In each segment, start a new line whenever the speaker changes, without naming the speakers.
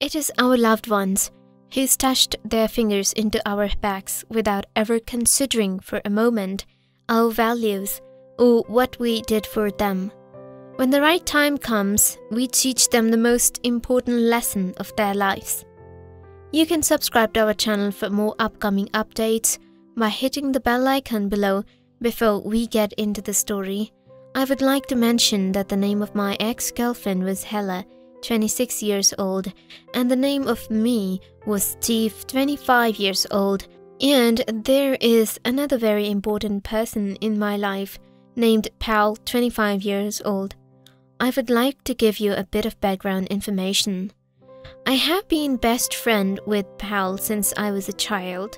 It is our loved ones who stashed their fingers into our backs without ever considering for a moment our values or what we did for them. When the right time comes, we teach them the most important lesson of their lives. You can subscribe to our channel for more upcoming updates by hitting the bell icon below. Before we get into the story, I would like to mention that the name of my ex-girlfriend was Hella, 26 years old, and the name of me was Steve, 25 years old, and there is another very important person in my life named Pal, 25 years old. I would like to give you a bit of background information. I have been best friend with Pal since I was a child.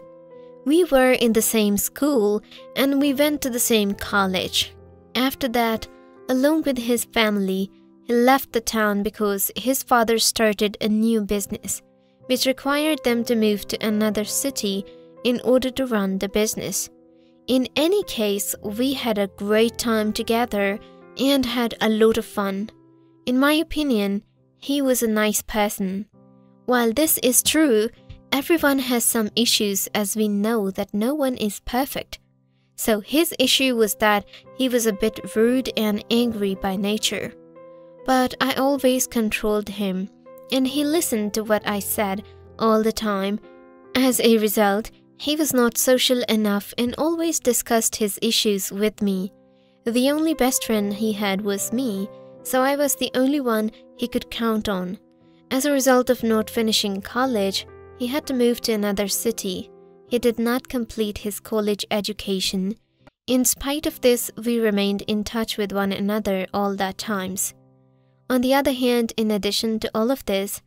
We were in the same school and we went to the same college. After that, along with his family, he left the town because his father started a new business, which required them to move to another city in order to run the business. In any case, we had a great time together and had a lot of fun. In my opinion, he was a nice person. While this is true, everyone has some issues, as we know that no one is perfect. So his issue was that he was a bit rude and angry by nature. But I always controlled him, and he listened to what I said all the time. As a result, he was not social enough and always discussed his issues with me. The only best friend he had was me, so I was the only one he could count on. As a result of not finishing college, he had to move to another city. He did not complete his college education. In spite of this, we remained in touch with one another all that times. On the other hand, in addition to all of this,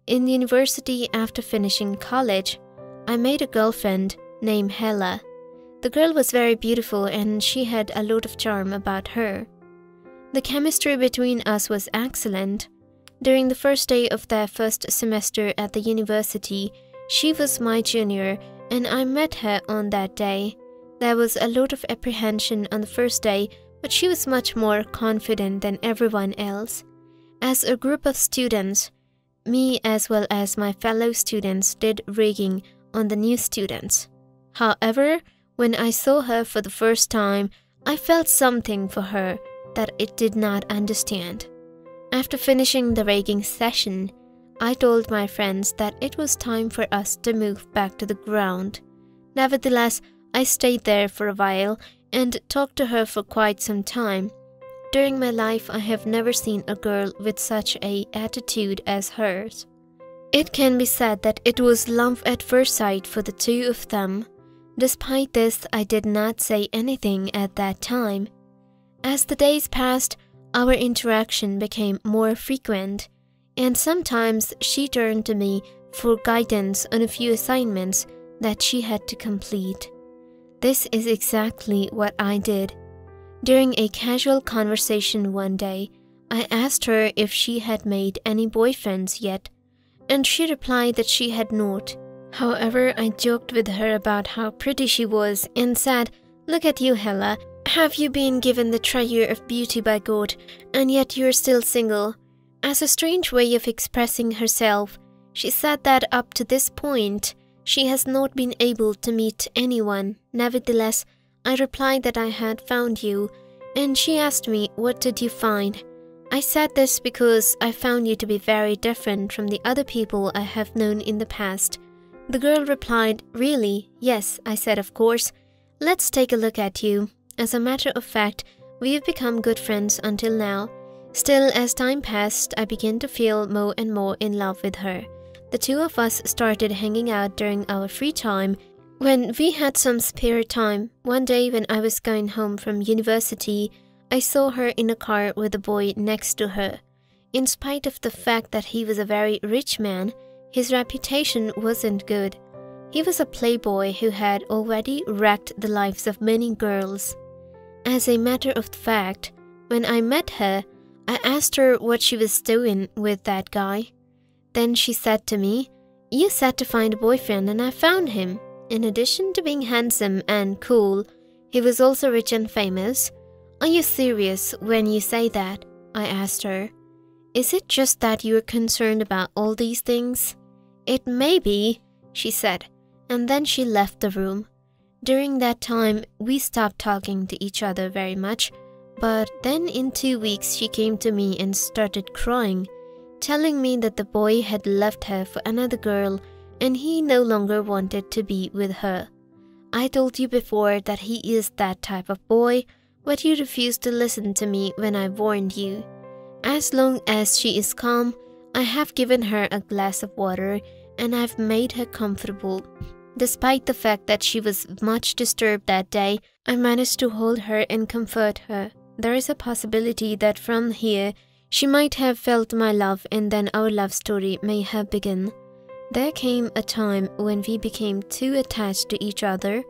in university after finishing college, I made a girlfriend named Hella. The girl was very beautiful and she had a lot of charm about her. The chemistry between us was excellent. During the first day of their first semester at the university, she was my junior and I met her on that day. There was a lot of apprehension on the first day, but she was much more confident than everyone else. As a group of students, me as well as my fellow students did ragging on the new students. However, when I saw her for the first time, I felt something for her that it did not understand. After finishing the ragging session, I told my friends that it was time for us to move back to the ground. Nevertheless, I stayed there for a while and talked to her for quite some time. During my life, I have never seen a girl with such an attitude as hers. It can be said that it was love at first sight for the two of them. Despite this, I did not say anything at that time. As the days passed, our interaction became more frequent, and sometimes she turned to me for guidance on a few assignments that she had to complete. This is exactly what I did. During a casual conversation one day, I asked her if she had made any boyfriends yet, and she replied that she had not. However, I joked with her about how pretty she was and said, "Look at you, Hella. Have you been given the treasure of beauty by God, and yet you're still single?" As a strange way of expressing herself, she said that up to this point, she has not been able to meet anyone. Nevertheless, I replied that I had found you, and she asked me, "What did you find?" I said this because I found you to be very different from the other people I have known in the past. The girl replied, "Really?" "Yes," I said, "of course. Let's take a look at you." As a matter of fact, we've become good friends until now. Still, as time passed, I began to feel more and more in love with her. The two of us started hanging out during our free time. When we had some spare time, one day when I was going home from university, I saw her in a car with a boy next to her. In spite of the fact that he was a very rich man, his reputation wasn't good. He was a playboy who had already wrecked the lives of many girls. As a matter of fact, when I met her, I asked her what she was doing with that guy. Then she said to me, "You said to find a boyfriend and I found him. In addition to being handsome and cool, he was also rich and famous. Are you serious when you say that?" I asked her. Is it just that you're concerned about all these things? It may be, she said, and then she left the room. During that time, we stopped talking to each other very much, but then in 2 weeks she came to me and started crying, telling me that the boy had left her for another girl and he no longer wanted to be with her. I told you before that he is that type of boy, but you refused to listen to me when I warned you. As long as she is calm, I have given her a glass of water and I've made her comfortable. Despite the fact that she was much disturbed that day, I managed to hold her and comfort her. There is a possibility that from here, she might have felt my love and then our love story may have begun. There came a time when we became too attached to each other.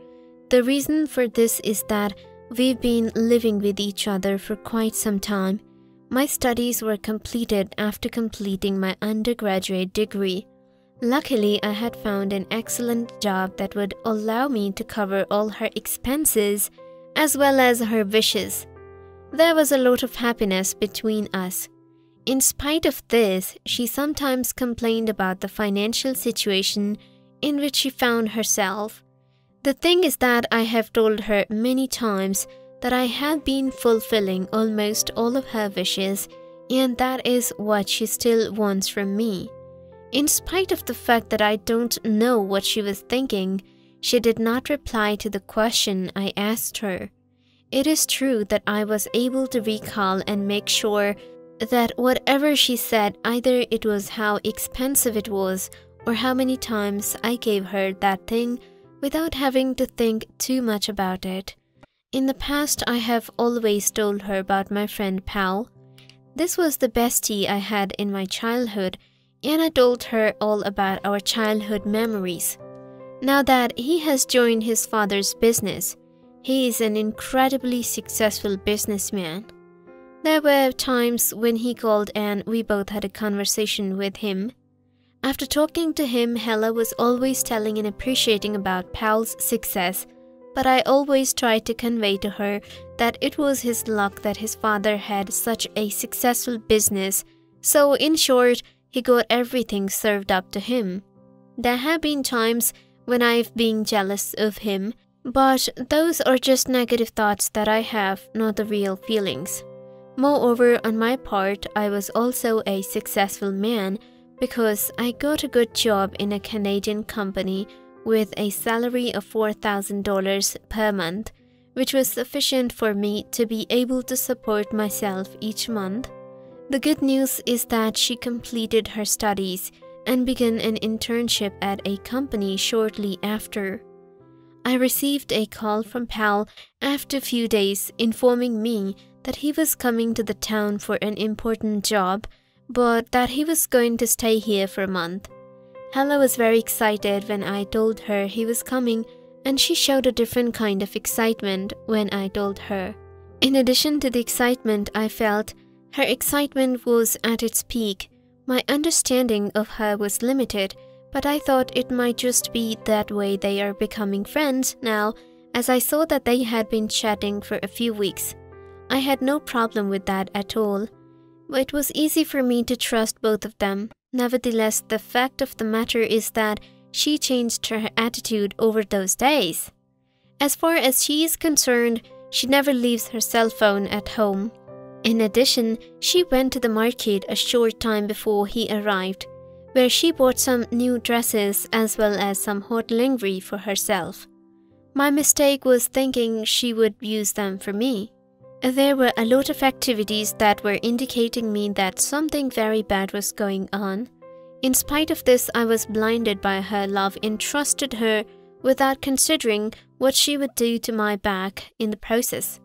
The reason for this is that we've been living with each other for quite some time. My studies were completed after completing my undergraduate degree. Luckily, I had found an excellent job that would allow me to cover all her expenses as well as her wishes. There was a lot of happiness between us. In spite of this, she sometimes complained about the financial situation in which she found herself. The thing is that I have told her many times that I had been fulfilling almost all of her wishes, and that is what she still wants from me. In spite of the fact that I don't know what she was thinking, she did not reply to the question I asked her. It is true that I was able to recall and make sure that whatever she said, either it was how expensive it was or how many times I gave her that thing without having to think too much about it. In the past, I have always told her about my friend Pal. This was the bestie I had in my childhood, and I told her all about our childhood memories. Now that he has joined his father's business, he is an incredibly successful businessman. There were times when he called and we both had a conversation with him. After talking to him, Hella was always telling and appreciating about Pal's success, but I always tried to convey to her that it was his luck that his father had such a successful business, so in short, he got everything served up to him. There have been times when I've been jealous of him, but those are just negative thoughts that I have, not the real feelings. Moreover, on my part, I was also a successful man because I got a good job in a Canadian company with a salary of $4,000 per month, which was sufficient for me to be able to support myself each month. The good news is that she completed her studies and began an internship at a company shortly after. I received a call from Pal after a few days informing me that he was coming to the town for an important job, but that he was going to stay here for a month. Hella was very excited when I told her he was coming, and she showed a different kind of excitement when I told her. In addition to the excitement I felt, her excitement was at its peak. My understanding of her was limited, but I thought it might just be that way they are becoming friends now, as I saw that they had been chatting for a few weeks. I had no problem with that at all. It was easy for me to trust both of them. Nevertheless, the fact of the matter is that she changed her attitude over those days. As far as she is concerned, she never leaves her cell phone at home. In addition, she went to the market a short time before he arrived, where she bought some new dresses as well as some hot lingerie for herself. My mistake was thinking she would use them for me. There were a lot of activities that were indicating me that something very bad was going on. In spite of this, I was blinded by her love and trusted her without considering what she would do to my back in the process.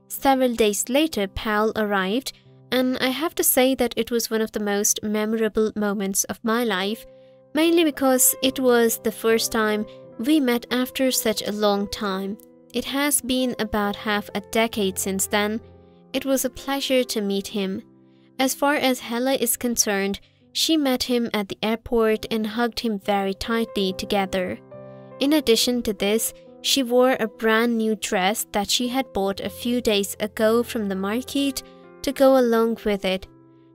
Several days later, Pal arrived, and I have to say that it was one of the most memorable moments of my life, mainly because it was the first time we met after such a long time. It has been about half a decade since then. It was a pleasure to meet him. As far as Hella is concerned, she met him at the airport and hugged him very tightly together. In addition to this, she wore a brand new dress that she had bought a few days ago from the market to go along with it.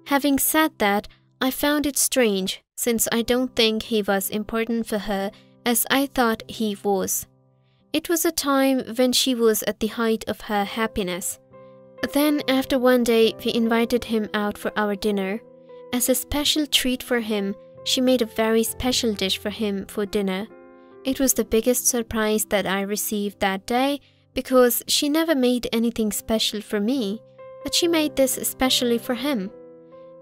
Having said that, I found it strange since I don't think he was important for her as I thought he was. It was a time when she was at the height of her happiness. Then after one day we invited him out for our dinner. As a special treat for him, she made a very special dish for him for dinner. It was the biggest surprise that I received that day because she never made anything special for me, but she made this especially for him.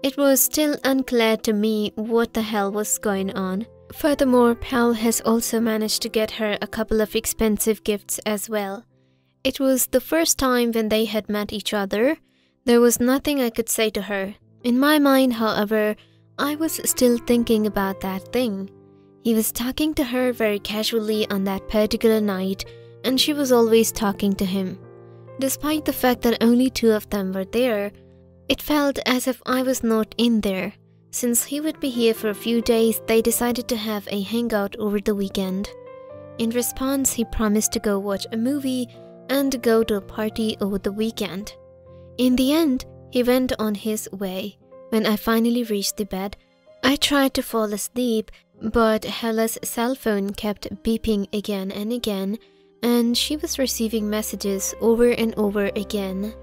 It was still unclear to me what the hell was going on. Furthermore, Pal has also managed to get her a couple of expensive gifts as well. It was the first time when they had met each other. There was nothing I could say to her. In my mind, however, I was still thinking about that thing. He was talking to her very casually on that particular night, and she was always talking to him. Despite the fact that only two of them were there, it felt as if I was not in there. Since he would be here for a few days, they decided to have a hangout over the weekend. In response, he promised to go watch a movie and go to a party over the weekend. In the end, he went on his way. When I finally reached the bed, I tried to fall asleep, but Hella's cell phone kept beeping again and again, and she was receiving messages over and over again.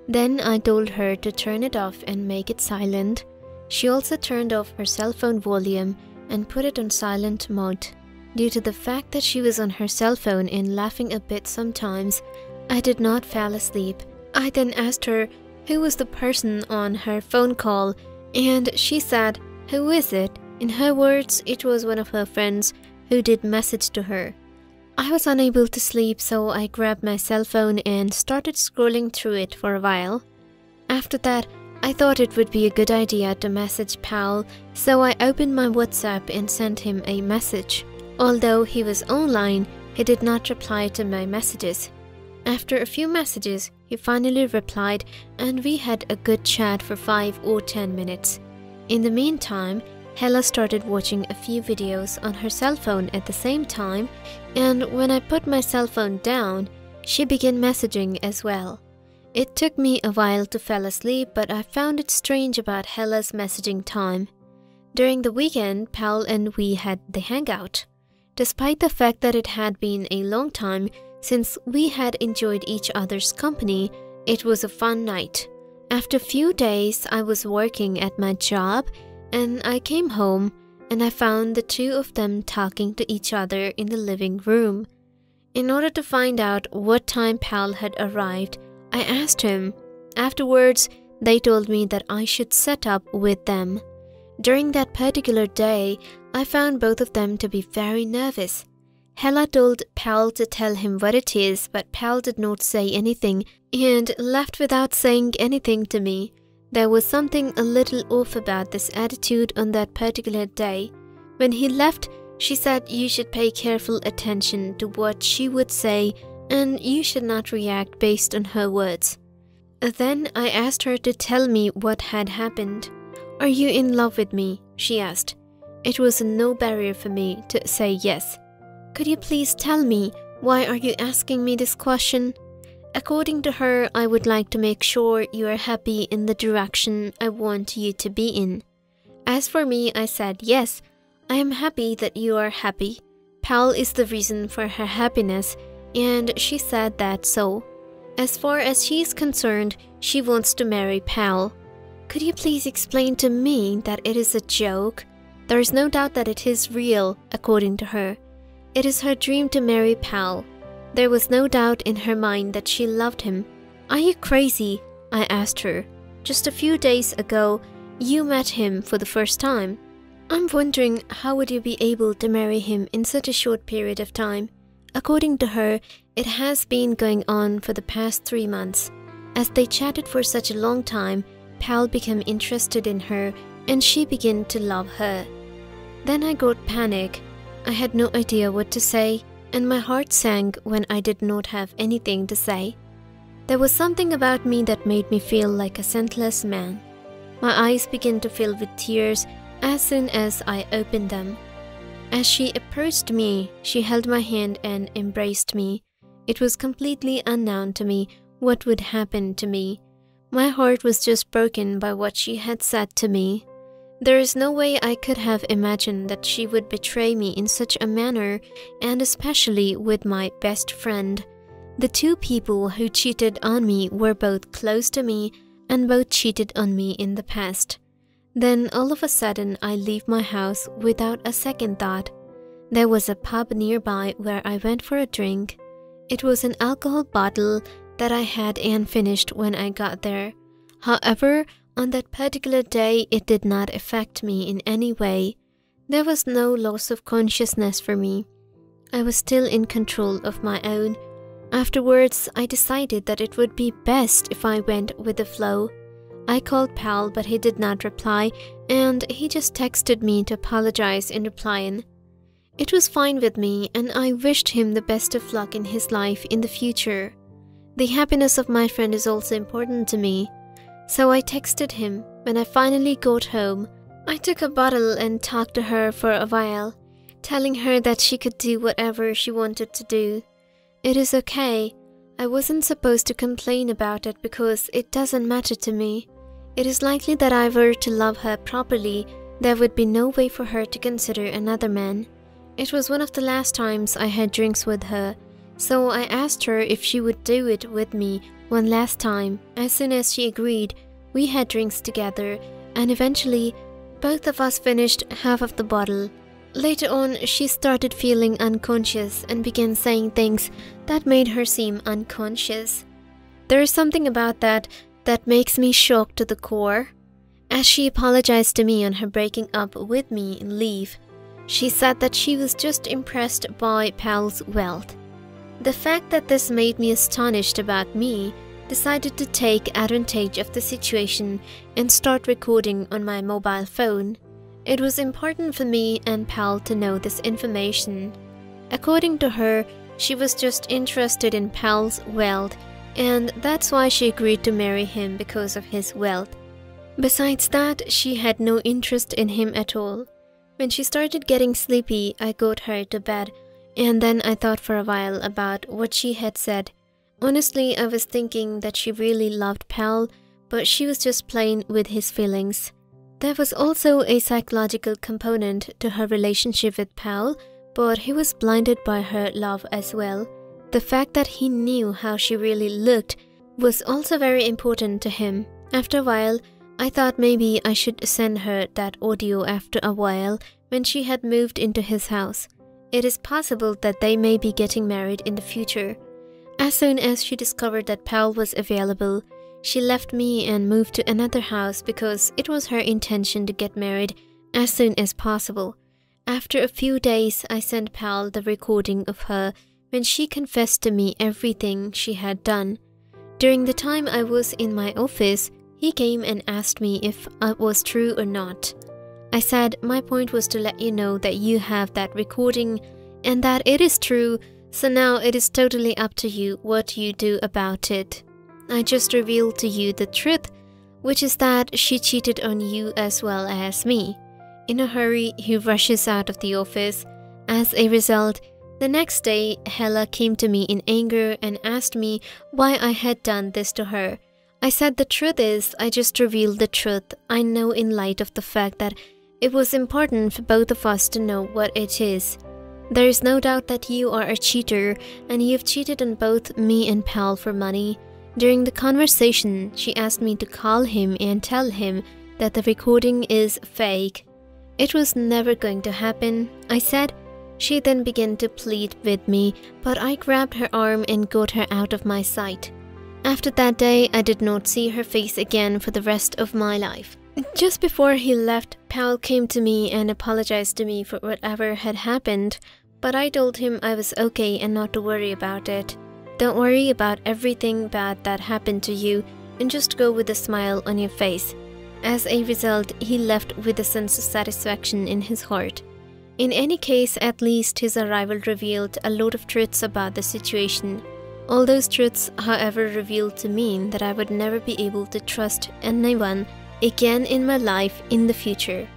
Then I told her to turn it off and make it silent. She also turned off her cell phone volume and put it on silent mode. Due to the fact that she was on her cell phone and laughing a bit sometimes, I did not fall asleep. I then asked her who was the person on her phone call, and she said, "Who is it?" In her words, it was one of her friends who did message to her. I was unable to sleep, so I grabbed my cell phone and started scrolling through it for a while. After that, I thought it would be a good idea to message Pal, so I opened my WhatsApp and sent him a message. Although he was online, he did not reply to my messages. After a few messages, he finally replied and we had a good chat for 5 or 10 minutes. In the meantime, Hella started watching a few videos on her cell phone at the same time, and when I put my cell phone down, she began messaging as well. It took me a while to fall asleep, but I found it strange about Hella's messaging time. During the weekend, Pal and we had the hangout. Despite the fact that it had been a long time since we had enjoyed each other's company, it was a fun night. After a few days, I was working at my job and I came home and I found the two of them talking to each other in the living room. In order to find out what time Pal had arrived, I asked him. Afterwards, they told me that I should set up with them. During that particular day, I found both of them to be very nervous. Hella told Pal to tell him what it is, but Pal did not say anything and left without saying anything to me. There was something a little off about this attitude on that particular day. When he left, she said you should pay careful attention to what she would say and you should not react based on her words. Then I asked her to tell me what had happened. "Are you in love with me?" she asked. It was no barrier for me to say yes. "Could you please tell me, why are you asking me this question?" According to her, I would like to make sure you are happy in the direction I want you to be in. As for me, I said yes, I am happy that you are happy. Pal is the reason for her happiness, and she said that so. As far as she is concerned, she wants to marry Pal. Could you please explain to me that it is a joke? There is no doubt that it is real, according to her. It is her dream to marry Pal. There was no doubt in her mind that she loved him. "Are you crazy?" I asked her. "Just a few days ago, you met him for the first time. I'm wondering how would you be able to marry him in such a short period of time?" According to her, it has been going on for the past 3 months. As they chatted for such a long time, Pal became interested in her and she began to love her. Then I got panic. I had no idea what to say, and my heart sank when I did not have anything to say. There was something about me that made me feel like a senseless man. My eyes began to fill with tears as soon as I opened them. As she approached me, she held my hand and embraced me. It was completely unknown to me what would happen to me. My heart was just broken by what she had said to me. There is no way I could have imagined that she would betray me in such a manner, and especially with my best friend. The two people who cheated on me were both close to me and both cheated on me in the past. Then all of a sudden I leave my house without a second thought. There was a pub nearby where I went for a drink. It was an alcohol bottle that I had and finished when I got there. However, on that particular day, it did not affect me in any way. There was no loss of consciousness for me. I was still in control of my own. Afterwards, I decided that it would be best if I went with the flow. I called Pal, but he did not reply, and he just texted me to apologize in replying. It was fine with me, and I wished him the best of luck in his life in the future. The happiness of my friend is also important to me. So I texted him. When I finally got home, I took a bottle and talked to her for a while, telling her that she could do whatever she wanted to do. It is okay. I wasn't supposed to complain about it because it doesn't matter to me. It is likely that I were to love her properly, there would be no way for her to consider another man. It was one of the last times I had drinks with her, so I asked her if she would do it with me one last time. As soon as she agreed, we had drinks together, and eventually, both of us finished half of the bottle. Later on, she started feeling unconscious and began saying things that made her seem unconscious. There is something about that makes me shocked to the core. As she apologized to me on her breaking up with me and leave, she said that she was just impressed by Pal's wealth. The fact that this made me astonished about me, decided to take advantage of the situation and start recording on my mobile phone. It was important for me and Pal to know this information. According to her, she was just interested in Pal's wealth, and that's why she agreed to marry him because of his wealth. Besides that, she had no interest in him at all. When she started getting sleepy, I got her to bed, and then I thought for a while about what she had said. Honestly, I was thinking that she really loved Pal, but she was just playing with his feelings. There was also a psychological component to her relationship with Pal, but he was blinded by her love as well. The fact that he knew how she really looked was also very important to him. After a while, I thought maybe I should send her that audio after a while when she had moved into his house. It is possible that they may be getting married in the future. As soon as she discovered that Pal was available, she left me and moved to another house because it was her intention to get married as soon as possible. After a few days, I sent Pal the recording of her when she confessed to me everything she had done. During the time I was in my office, he came and asked me if it was true or not. I said my point was to let you know that you have that recording and that it is true, so now it is totally up to you what you do about it. I just revealed to you the truth, which is that she cheated on you as well as me. In a hurry, he rushes out of the office. As a result, the next day, Hella came to me in anger and asked me why I had done this to her. I said the truth is, I just revealed the truth. I know in light of the fact that it was important for both of us to know what it is. There is no doubt that you are a cheater and you've cheated on both me and Pal for money. During the conversation, she asked me to call him and tell him that the recording is fake. It was never going to happen, I said. She then began to plead with me, but I grabbed her arm and got her out of my sight. After that day, I did not see her face again for the rest of my life. Just before he left, Pal came to me and apologized to me for whatever had happened, but I told him I was okay and not to worry about it. Don't worry about everything bad that happened to you and just go with a smile on your face. As a result, he left with a sense of satisfaction in his heart. In any case, at least his arrival revealed a lot of truths about the situation. All those truths, however, revealed to me that I would never be able to trust anyone again in my life in the future.